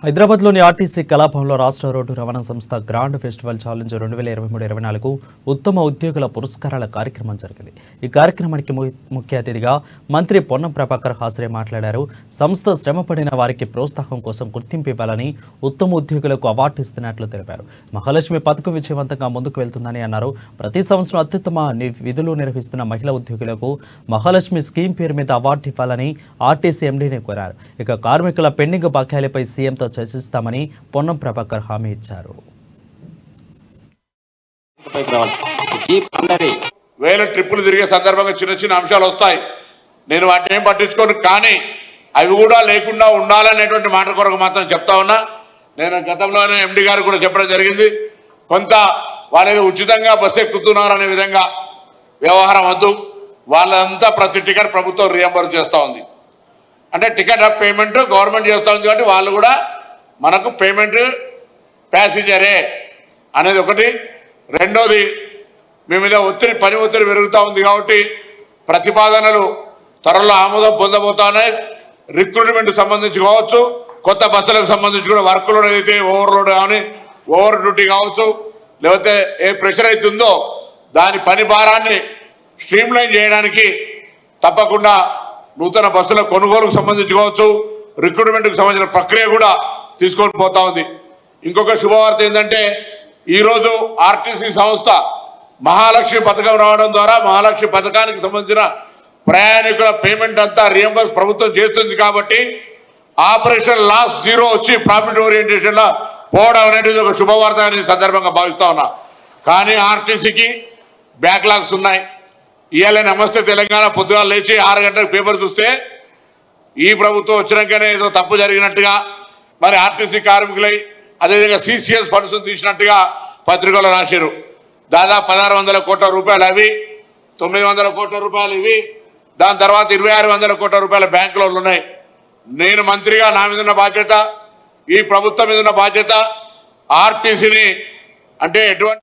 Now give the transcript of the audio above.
హైదరాబాద్లోని ఆర్టీసీ కళాభవన్లో రాష్ట్ర రోడ్డు రవాణా సంస్థ గ్రాండ్ ఫెస్టివల్ ఛాలెంజ్ 2023-24 ఉత్తమ ఉద్యోగుల పురస్కారాల కార్యక్రమం జరిగింది. ఈ కార్యక్రమానికి ముఖ్య అతిథిగా మంత్రి పొన్నం ప్రభాకర్ హాజరై మాట్లాడారు. సంస్థ శ్రమపడిన వారికి ప్రోత్సాహం కోసం గుర్తింపు ఇవ్వాలని ఉత్తమ ఉద్యోగులకు అవార్డు ఇస్తున్నట్లు తెలిపారు. మహాలక్ష్మి పథకం విజయవంతంగా ముందుకు వెళ్తుందని అన్నారు. ప్రతి సంవత్సరం అత్యుత్తమ విధులు నిర్వహిస్తున్న మహిళా ఉద్యోగులకు మహాలక్ష్మి స్కీమ్ పేరు మీద అవార్డు ఇవ్వాలని ఆర్టీసీ ఎండీని కోరారు. ఇక కార్మికుల పెండింగ్ బకాయిలపై సీఎంతో చర్చిస్తామని పొన్నం ప్రభాకర్ హామీ ఇచ్చారు. వేల ట్రిప్పులు తిరిగే సందర్భంగా చిన్న చిన్న అంశాలు వస్తాయి. నేను వాటిని ఏం పట్టించుకోను, కానీ అవి కూడా లేకుండా ఉండాలనేటువంటి మాట కొరకు మాత్రం చెప్తా ఉన్నా. నేను గతంలోనే ఎండి గారు కూడా చెప్పడం జరిగింది. కొంత వాళ్ళు ఉచితంగా బస్సు ఎక్కుతున్నారు అనే విధంగా వ్యవహారం వద్దు. వాళ్ళంతా ప్రతి టికెట్ ప్రభుత్వం రియంబర్స్ చేస్తూ ఉంది. అంటే టికెట్ ఆఫ్ పేమెంట్ గవర్నమెంట్ చేస్తూ ఉంది కాబట్టి వాళ్ళు కూడా మనకు పేమెంట్ ప్యాసింజరే అనేది ఒకటి. రెండోది, మీ మీద పని ఒత్తిడి పెరుగుతూ ఉంది కాబట్టి ప్రతిపాదనలు త్వరలో ఆమోదం పొందబోతున్నాయి. రిక్రూట్మెంట్ సంబంధించి కావచ్చు, కొత్త బస్సులకు సంబంధించి కూడా వర్క్ లోడ్ అయితే ఓవర్లోడ్ కానీ ఓవర్ డ్యూటీ కావచ్చు, లేకపోతే ఏ ప్రెషర్ అవుతుందో దాని పని భారాన్ని స్ట్రీమ్లైన్ చేయడానికి తప్పకుండా నూతన బస్సుల కొనుగోలుకు సంబంధించి కావచ్చు, రిక్రూట్మెంట్కి సంబంధించిన ప్రక్రియ కూడా తీసుకొని పోతా ఉంది. ఇంకొక శుభవార్త ఏంటంటే, ఈరోజు ఆర్టీసీ సంస్థ మహాలక్ష్మి పథకం రావడం ద్వారా మహాలక్ష్మి పథకానికి సంబంధించిన ప్రయాణికుల పేమెంట్ అంతా రియంబర్స్ ప్రభుత్వం చేస్తుంది. కాబట్టి ఆపరేషన్ లాస్ జీరో వచ్చి ప్రాఫిట్ ఓరియంటేషన్లో పోవడం అనేది ఒక శుభవార్త అని సందర్భంగా భావిస్తా ఉన్నా. కానీ ఆర్టీసీకి బ్యాక్లాగ్స్ ఉన్నాయి. ఇవాళ నమస్తే తెలంగాణ పొద్దుగా లేచి 6 గంటలకు పేపర్ చూస్తే ఈ ప్రభుత్వం వచ్చినాకనే ఏదో తప్పు జరిగినట్టుగా, మరి ఆర్టీసీ కార్మికులై అదేవిధంగా సిసిఎస్ ఫండ్స్ తీసినట్టుగా పత్రికలు రాశారు. దాదాపు 1600 కోట్ల రూపాయలు అవి, 900 కోట్ల రూపాయలు ఇవి, దాని తర్వాత 2600 కోట్ల రూపాయల బ్యాంకులో ఉన్నాయి. నేను మంత్రిగా నా మీద ఉన్న బాధ్యత, ఈ ప్రభుత్వం మీద ఉన్న బాధ్యత ఆర్టీసీని అంటే ఎటువంటి